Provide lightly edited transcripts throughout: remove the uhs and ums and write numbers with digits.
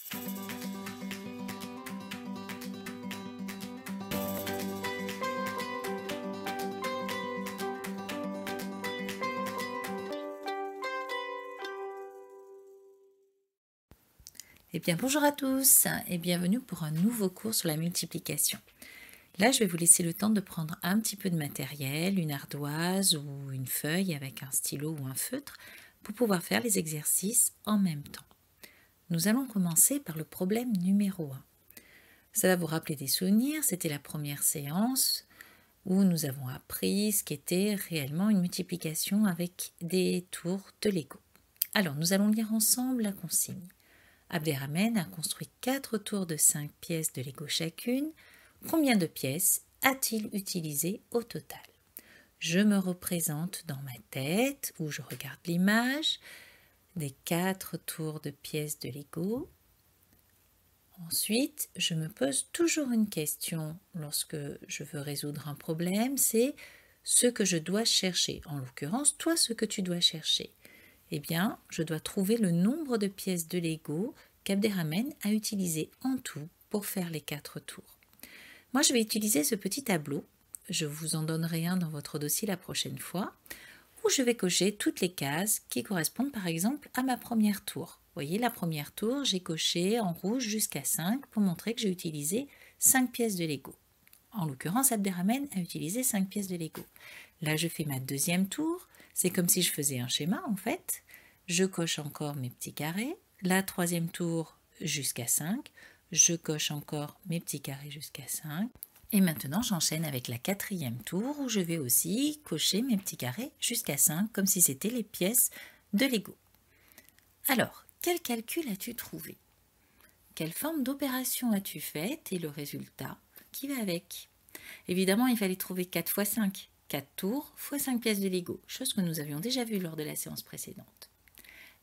Eh bien bonjour à tous et bienvenue pour un nouveau cours sur la multiplication. Là je vais vous laisser le temps de prendre un petit peu de matériel, une ardoise ou une feuille avec un stylo ou un feutre pour pouvoir faire les exercices en même temps. Nous allons commencer par le problème numéro 1. Ça va vous rappeler des souvenirs, c'était la première séance où nous avons appris ce qu'était réellement une multiplication avec des tours de Lego. Alors nous allons lire ensemble la consigne. Abderrahmane a construit 4 tours de 5 pièces de Lego chacune. Combien de pièces a-t-il utilisé au total? Je me représente dans ma tête, où je regarde l'image des 4 tours de pièces de Lego. Ensuite, je me pose toujours une question lorsque je veux résoudre un problème, c'est ce que je dois chercher. En l'occurrence, toi, ce que tu dois chercher. Eh bien, je dois trouver le nombre de pièces de Lego qu'Abderrahmane a utilisé en tout pour faire les 4 tours. Moi, je vais utiliser ce petit tableau. Je vous en donnerai un dans votre dossier la prochaine fois, où je vais cocher toutes les cases qui correspondent par exemple à ma première tour. Vous voyez, la première tour, j'ai coché en rouge jusqu'à 5 pour montrer que j'ai utilisé 5 pièces de Lego. En l'occurrence, Abderrahmane a utilisé 5 pièces de Lego. Là, je fais ma deuxième tour. C'est comme si je faisais un schéma en fait. Je coche encore mes petits carrés. La troisième tour jusqu'à 5. Je coche encore mes petits carrés jusqu'à 5. Et maintenant, j'enchaîne avec la quatrième tour où je vais aussi cocher mes petits carrés jusqu'à 5 comme si c'était les pièces de Lego. Alors, quel calcul as-tu trouvé? Quelle forme d'opération as-tu faite et le résultat qui va avec? Évidemment, il fallait trouver 4 x 5. 4 tours x 5 pièces de Lego, chose que nous avions déjà vue lors de la séance précédente.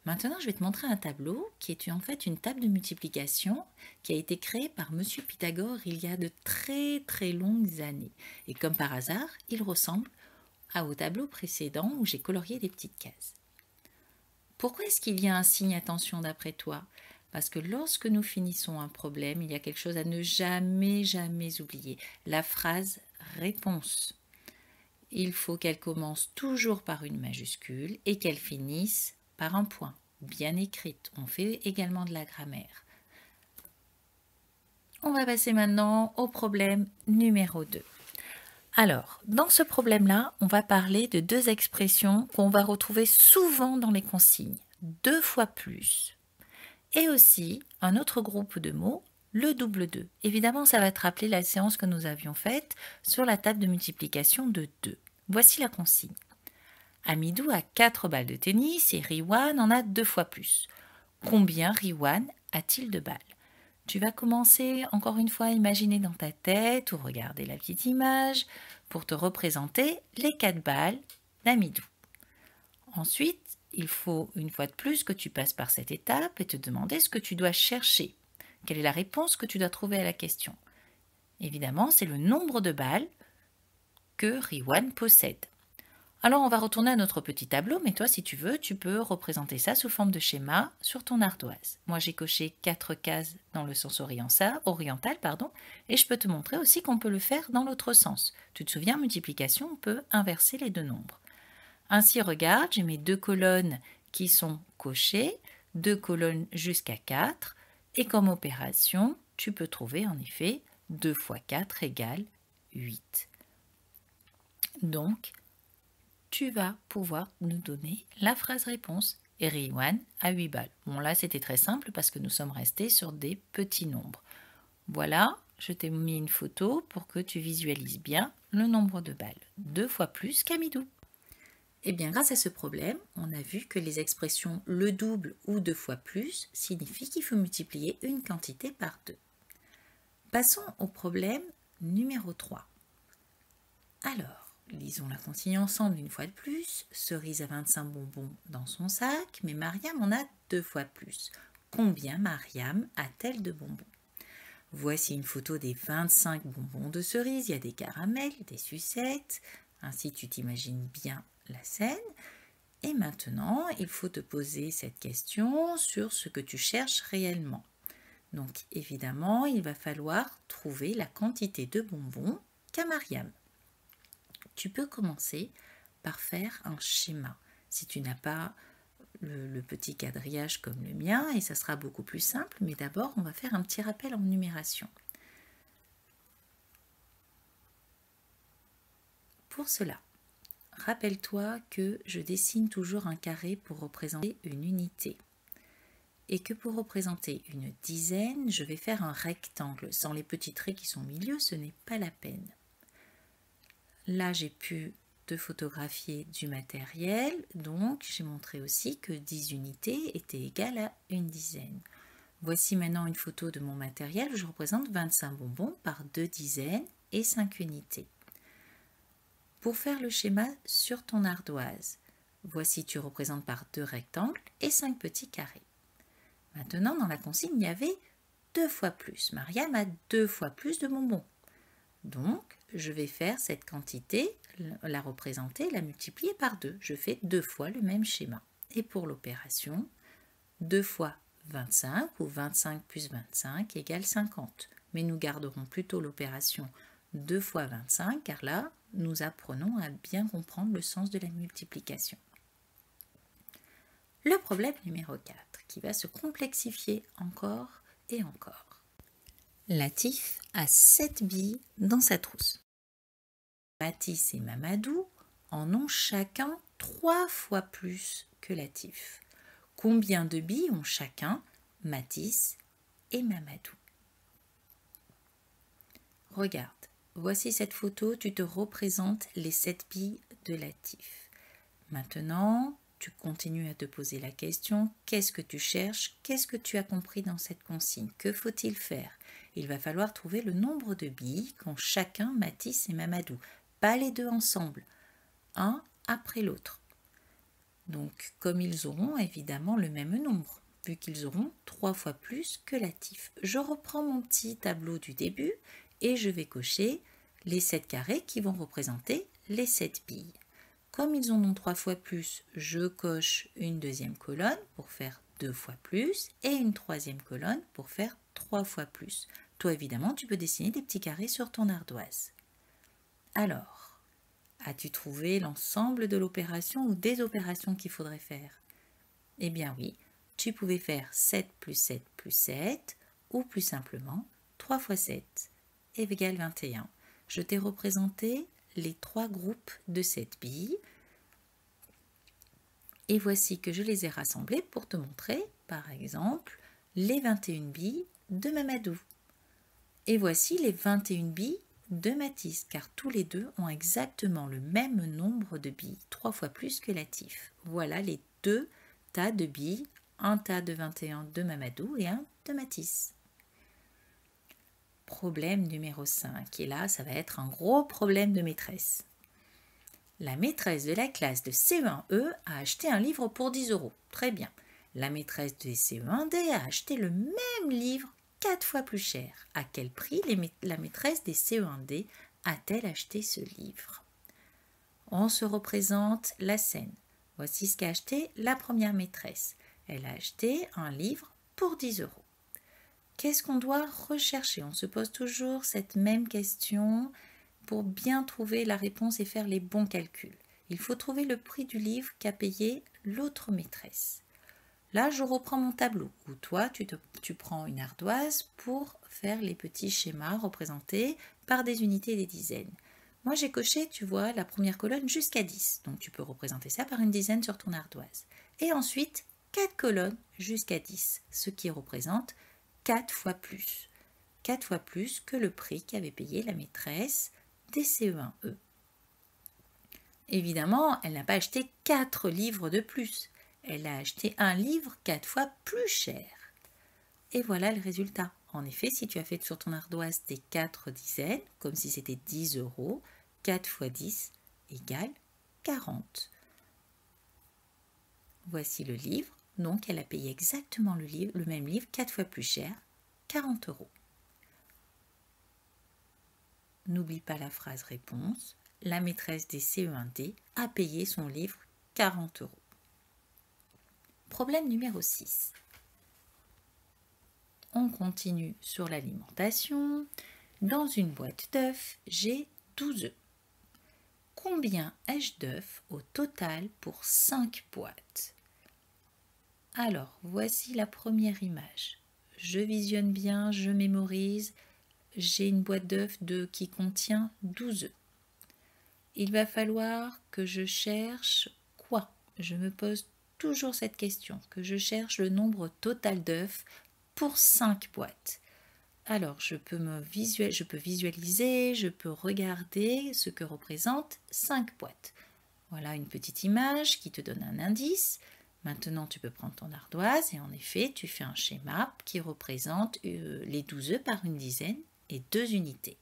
Maintenant, je vais te montrer un tableau qui est en fait une table de multiplication qui a été créée par Monsieur Pythagore il y a de très très longues années. Et comme par hasard, il ressemble au tableau précédent où j'ai colorié des petites cases. Pourquoi est-ce qu'il y a un signe attention d'après toi? Parce que lorsque nous finissons un problème, il y a quelque chose à ne jamais oublier. La phrase réponse. Il faut qu'elle commence toujours par une majuscule et qu'elle finisse par un point, bien écrite. On fait également de la grammaire. On va passer maintenant au problème numéro 2. Alors, dans ce problème-là, on va parler de 2 expressions qu'on va retrouver souvent dans les consignes. 2 fois plus. Et aussi un autre groupe de mots, le double 2. Évidemment, ça va te rappeler la séance que nous avions faite sur la table de multiplication de 2. Voici la consigne. Amidou a 4 balles de tennis et Riwan en a 2 fois plus. Combien Riwan a-t-il de balles? Tu vas commencer encore une fois à imaginer dans ta tête ou regarder la petite image pour te représenter les 4 balles d'Amidou. Ensuite, il faut une fois de plus que tu passes par cette étape et te demander ce que tu dois chercher. Quelle est la réponse que tu dois trouver à la question? Évidemment, c'est le nombre de balles que Riwan possède. Alors, on va retourner à notre petit tableau, mais toi, si tu veux, tu peux représenter ça sous forme de schéma sur ton ardoise. Moi, j'ai coché 4 cases dans le sens oriental, et je peux te montrer aussi qu'on peut le faire dans l'autre sens. Tu te souviens, multiplication, on peut inverser les 2 nombres. Ainsi, regarde, j'ai mes 2 colonnes qui sont cochées, 2 colonnes jusqu'à 4, et comme opération, tu peux trouver en effet 2 fois 4 égale 8. Donc, tu vas pouvoir nous donner la phrase réponse. Et Riwan a 8 balles. Bon, là, c'était très simple parce que nous sommes restés sur des petits nombres. Voilà, je t'ai mis une photo pour que tu visualises bien le nombre de balles. 2 fois plus qu'Amidou. Eh bien, grâce à ce problème, on a vu que les expressions le double ou 2 fois plus signifient qu'il faut multiplier une quantité par 2. Passons au problème numéro 3. Alors, lisons la consigne ensemble une fois de plus. Cerise a 25 bonbons dans son sac, mais Mariam en a 2 fois plus. Combien Mariam a-t-elle de bonbons? Voici une photo des 25 bonbons de cerise. Il y a des caramels, des sucettes. Ainsi, tu t'imagines bien la scène. Et maintenant, il faut te poser cette question sur ce que tu cherches réellement. Donc évidemment, il va falloir trouver la quantité de bonbons qu'a Mariam. Tu peux commencer par faire un schéma. Si tu n'as pas le petit quadrillage comme le mien, et ça sera beaucoup plus simple, mais d'abord on va faire un petit rappel en numération. Pour cela, rappelle-toi que je dessine toujours un carré pour représenter une unité. Et que pour représenter une dizaine, je vais faire un rectangle. Sans les petits traits qui sont au milieu, ce n'est pas la peine. Là, j'ai pu te photographier du matériel, donc j'ai montré aussi que 10 unités étaient égales à une dizaine. Voici maintenant une photo de mon matériel où je représente 25 bonbons par 2 dizaines et 5 unités. Pour faire le schéma sur ton ardoise, voici tu représentes par 2 rectangles et 5 petits carrés. Maintenant, dans la consigne, il y avait 2 fois plus. Mariam a 2 fois plus de bonbons. Donc, je vais faire cette quantité, la représenter, la multiplier par 2. Je fais 2 fois le même schéma. Et pour l'opération, 2 fois 25 ou 25 plus 25 égale 50. Mais nous garderons plutôt l'opération 2 fois 25 car là, nous apprenons à bien comprendre le sens de la multiplication. Le problème numéro 4 qui va se complexifier encore et encore. Latif a 7 billes dans sa trousse. Mathis et Mamadou en ont chacun 3 fois plus que Latif. Combien de billes ont chacun Mathis et Mamadou? Regarde, voici cette photo, tu te représentes les 7 billes de Latif. Maintenant, tu continues à te poser la question, qu'est-ce que tu cherches? Qu'est-ce que tu as compris dans cette consigne? Que faut-il faire? Il va falloir trouver le nombre de billes qu'ont chacun Mathis et Mamadou. Pas les deux ensemble, un après l'autre. Donc, comme ils auront évidemment le même nombre, vu qu'ils auront 3 fois plus que Latif. Je reprends mon petit tableau du début et je vais cocher les 7 carrés qui vont représenter les 7 billes. Comme ils en ont 3 fois plus, je coche une deuxième colonne pour faire 2 fois plus et une troisième colonne pour faire 3 fois plus. Toi, évidemment, tu peux dessiner des petits carrés sur ton ardoise. Alors, as-tu trouvé l'ensemble de l'opération ou des opérations qu'il faudrait faire? Eh bien oui, tu pouvais faire 7 plus 7 plus 7 ou plus simplement 3 fois 7 égale 21. Je t'ai représenté les 3 groupes de 7 billes et voici que je les ai rassemblés pour te montrer, par exemple, les 21 billes de Mamadou. Et voici les 21 billes de Mathis, car tous les deux ont exactement le même nombre de billes, 3 fois plus que Latif. Voilà les 2 tas de billes, un tas de 21 de Mamadou et un de Mathis. Problème numéro 5, et là ça va être un gros problème de maîtresse. La maîtresse de la classe de CE1E a acheté un livre pour 10 €. Très bien. La maîtresse de CE1D a acheté le même livre 4 fois plus cher. À quel prix la maîtresse des CE1D a-t-elle acheté ce livre? On se représente la scène. Voici ce qu'a acheté la première maîtresse. Elle a acheté un livre pour 10 €. Qu'est-ce qu'on doit rechercher? On se pose toujours cette même question pour bien trouver la réponse et faire les bons calculs. Il faut trouver le prix du livre qu'a payé l'autre maîtresse. Là, je reprends mon tableau où toi, tu prends une ardoise pour faire les petits schémas représentés par des unités et des dizaines. Moi, j'ai coché, tu vois, la première colonne jusqu'à 10. Donc, tu peux représenter ça par une dizaine sur ton ardoise. Et ensuite, 4 colonnes jusqu'à 10, ce qui représente 4 fois plus. 4 fois plus que le prix qu'avait payé la maîtresse des CE1E. Évidemment, elle n'a pas acheté 4 livres de plus. Elle a acheté un livre 4 fois plus cher. Et voilà le résultat. En effet, si tu as fait sur ton ardoise des 4 dizaines, comme si c'était 10 €, 4 fois 10 égale 40. Voici le livre. Donc, elle a payé exactement le même livre 4 fois plus cher, 40 €. N'oublie pas la phrase réponse. La maîtresse des CE1D a payé son livre 40 €. Problème numéro 6. On On continue sur l'alimentation. Dans une boîte d'œufs, j'ai 12 œufs. Combien ai-je d'œufs au total pour 5 boîtes? Alors, voici la première image. Je visionne bien, je mémorise. J'ai une boîte d'œufs qui contient 12 œufs. Il va falloir que je cherche quoi? Je me pose toujours cette question, que je cherche le nombre total d'œufs pour 5 boîtes. Alors, je peux visualiser, je peux regarder ce que représentent 5 boîtes. Voilà une petite image qui te donne un indice. Maintenant, tu peux prendre ton ardoise et en effet, tu fais un schéma qui représente les 12 œufs par une dizaine et 2 unités.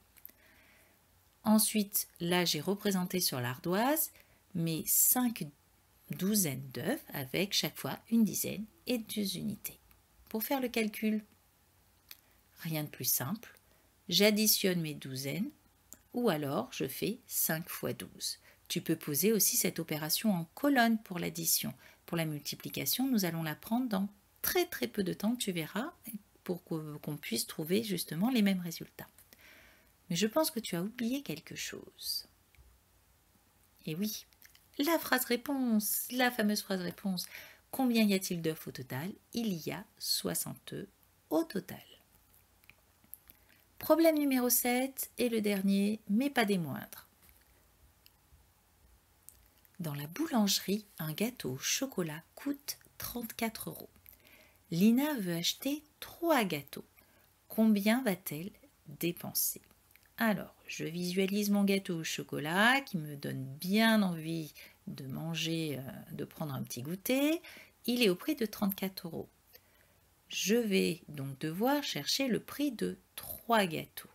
Ensuite, là, j'ai représenté sur l'ardoise mes 5 douzaines d'œufs avec chaque fois une dizaine et 2 unités. Pour faire le calcul, rien de plus simple, j'additionne mes douzaines ou alors je fais 5 fois 12. Tu peux poser aussi cette opération en colonne pour l'addition. Pour la multiplication, nous allons la prendre dans très peu de temps, tu verras, pour qu'on puisse trouver justement les mêmes résultats. Mais je pense que tu as oublié quelque chose. Et oui, la phrase réponse, la fameuse phrase réponse. Combien y a-t-il d'œufs au total? Il y a 60 œufs au total. Problème numéro 7 et le dernier, mais pas des moindres. Dans la boulangerie, un gâteau au chocolat coûte 34 €. Lina veut acheter 3 gâteaux. Combien va-t-elle dépenser? Alors, je visualise mon gâteau au chocolat qui me donne bien envie de manger, de prendre un petit goûter. Il est au prix de 34 €. Je vais donc devoir chercher le prix de 3 gâteaux.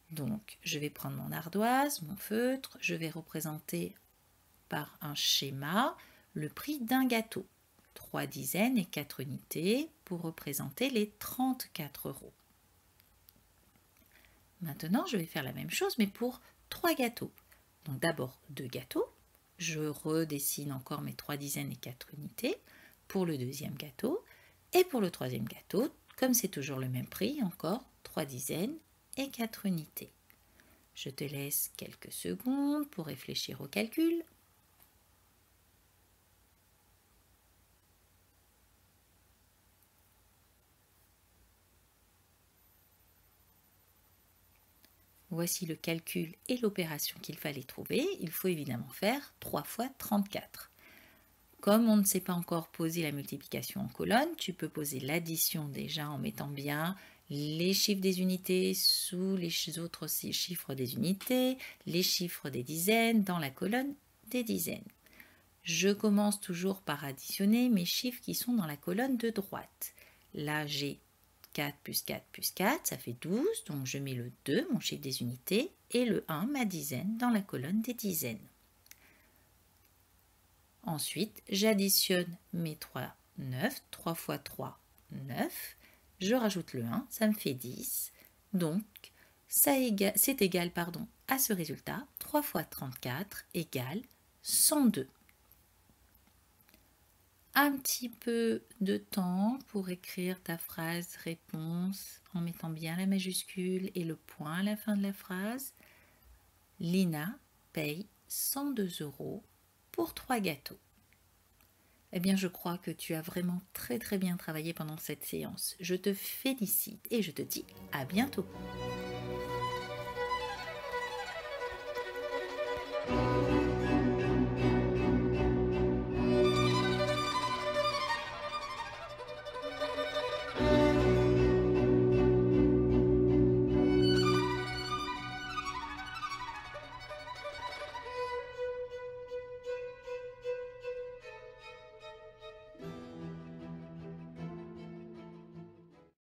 Donc, je vais prendre mon ardoise, mon feutre, je vais représenter par un schéma le prix d'un gâteau. 3 dizaines et 4 unités pour représenter les 34 €. Maintenant, je vais faire la même chose, mais pour 3 gâteaux. Donc d'abord 2 gâteaux. Je redessine encore mes 3 dizaines et 4 unités pour le deuxième gâteau. Et pour le troisième gâteau, comme c'est toujours le même prix, encore 3 dizaines et 4 unités. Je te laisse quelques secondes pour réfléchir au calcul. Voici le calcul et l'opération qu'il fallait trouver. Il faut évidemment faire 3 fois 34. Comme on ne sait pas encore poser la multiplication en colonne, tu peux poser l'addition déjà en mettant bien les chiffres des unités sous les autres chiffres des unités, les chiffres des dizaines dans la colonne des dizaines. Je commence toujours par additionner mes chiffres qui sont dans la colonne de droite. Là, j'ai 4 plus 4 plus 4, ça fait 12, donc je mets le 2, mon chiffre des unités, et le 1, ma dizaine, dans la colonne des dizaines. Ensuite, j'additionne mes 3, 9, 3 fois 3, 9, je rajoute le 1, ça me fait 10, donc c'est égal à ce résultat, 3 fois 34 égale 102. Un petit peu de temps pour écrire ta phrase réponse en mettant bien la majuscule et le point à la fin de la phrase. Lina paye 102 € pour 3 gâteaux. Eh bien, je crois que tu as vraiment très bien travaillé pendant cette séance. Je te félicite et je te dis à bientôt.